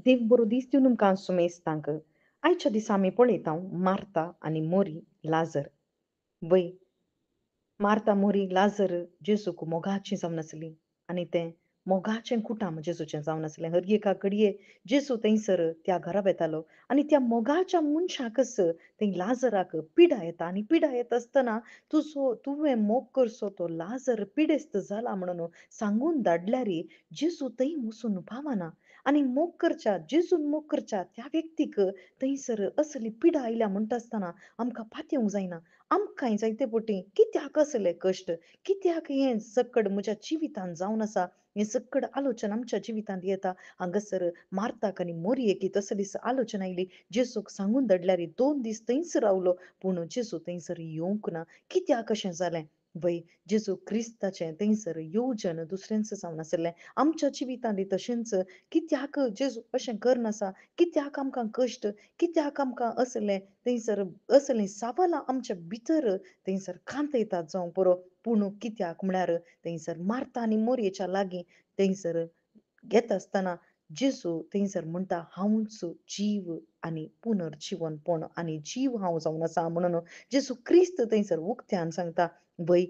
देव बरो दीस दिवन तुमकां सुमेस्तांक. आयच्या दिसा आमी पळयता मार्ता आनी मोरी, लाजर. वय मार्ता, मोरी, लाजर जेजूक मोगाचीं जावन आसलीं आनी तें मोगाचें कुटाम जेजूचें जावन आसलें. हर एका घडये जेजू थंयसर त्या घरा वेतालो आनी त्या मोगाच्या मनशाकच थंय लाजराक पिडा येता आनी पिडा येता आसतना तुवें मोग करचो तो लाजर पिडेस्त जाला म्हणून सांगून धाडल्यार जेजू थंय वचून पावना आनी मोग करच्या जेजून मोग करच्या त्या व्यक्तीक थंयसर असली पिडा आयल्या म्हणटा आसतना आमकां पातयेवंक जायना. आमकांय जायते पटी कित्याक असले कश्ट, कित्याक हें सकड म्हज्या जिवितांत जावन आसा, हें सकड आलोचना आमच्या जिवितांत येता. हांगासर मार्ताक आनी मोरयेक ही तसलीच आलोचना आयली. जेजूक सांगून धाडल्यार 2 दीस थंयच रावलो, पूण जेजू थंयसर येवंक ना. कित्याक अशें जालें? वय जेजू क्रिस्ताचें थंयसर येवजन दुसऱ्यांच जावन आसलें. आमच्या जिवितांतय तशेंच कित्याक जेजू अशें करनासा? कित्याक आमकां कश्ट? कित्याक आमकां असलें थंयसर असलीं सावलां आमच्या भितर थंयसर कांतयतात जावं पुरो. पूण कित्याक म्हळ्यार थंयसर मार्ता आनी मोरयेच्या लागीं थंयसर घेता आसतना जेजू थंयसर म्हणटा हांवूच जीव आनी पुनर्जीवनपण आनी जीव हांव जावन आसा म्हणून जेजू क्रिस्त थंयसर उक्त्यान सांगता. वय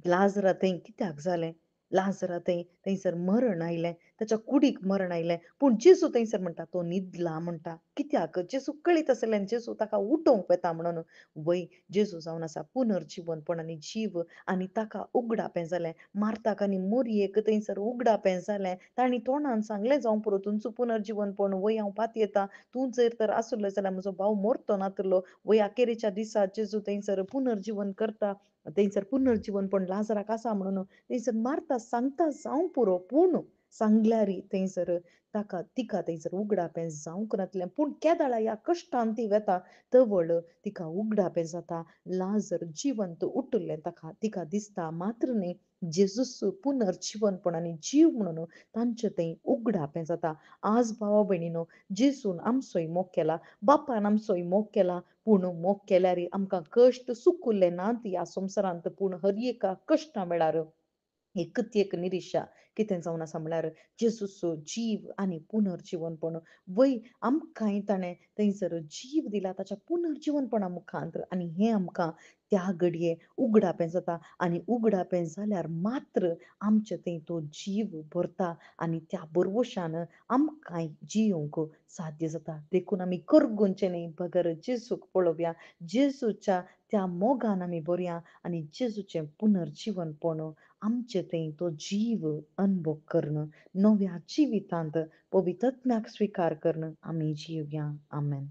लाजरा थंय कित्याक जालें? लाजरा थंयसर मरण आयलें, ताच्या कुडीक मरण आयलें. पूण जेजू थंयसर म्हणटा तो न्हिदला म्हणटा. कित्याक? जेजूक कळीत आसलें जेजू ताका उठोवंक वेता म्हणून. वय जेजू जावन आसा पुनर्जीवनपण आनी जीव आनी ताका उगडापें जालें. मार्ताक आनी मोरयेक थंयसर उगडापें जालें. तांणी तोंडान सांगलें जावं पुरो तुमचो पुनर्जीवनपण वय हांव पातयेतां. तूं जर तर आसलो जाल्यार म्हजो भाव मरतो नातलो. वय अखेरेच्या दिसा जेजू थंयसर पुनर्जीवन करता. थंयसर पुनर्जीवनपण लाजराक आसा म्हणून थंयसर मार्ता सांगता जावं पुरो पूण सांगल्यार थंयसर तिका थंयसर उगडापें जावंक नासलें. पूण केदाळा ह्या कश्टान ती वेता तवळ तिका उगडापें जाता. लाजर जिवंत उठ्ठलें तिका दिसता. मात्र न्ही जेजूच पुनर्जीवनपण आनी जीव म्हणून तांचें थंय उगडापें जाता. आज भावा भयणीनो, जेजून आमचोय मोग केला, बापान आमचोय मोग केला. पूण मोग केल्यार आमकां कश्ट सूख उरले नात ह्या संवसारांत. पूण हर एका कश्टा वेळार एकच एक निरीक्षा कितें जावन आसा म्हळ्यार जेजूचो जीव आनी पुनर्जीवनपण. वय आमकांय ताणें थंयसर जीव दिला ताच्या पुनर्जीवनपणा मुखांत आनी हें आमकां त्या घडये उगडापें जाता आनी उगडापें जाल्यार मात्र आमचे थंय तो जीव भरता आनी त्या भरवशान आमकांय जियोंक साध्य जाता. देखून आमी करगूंचे न्ही बगर जेजूक पळोवया. जेजूच्या त्या मोगान आमी बरया आनी जेजूचें पुनर्जीवनपण आमचे थंय तो जीव अनुभव करून नव्या जिवितांत पवित्र आत्म्याक स्विकार करून आमी जिवया. आमेन.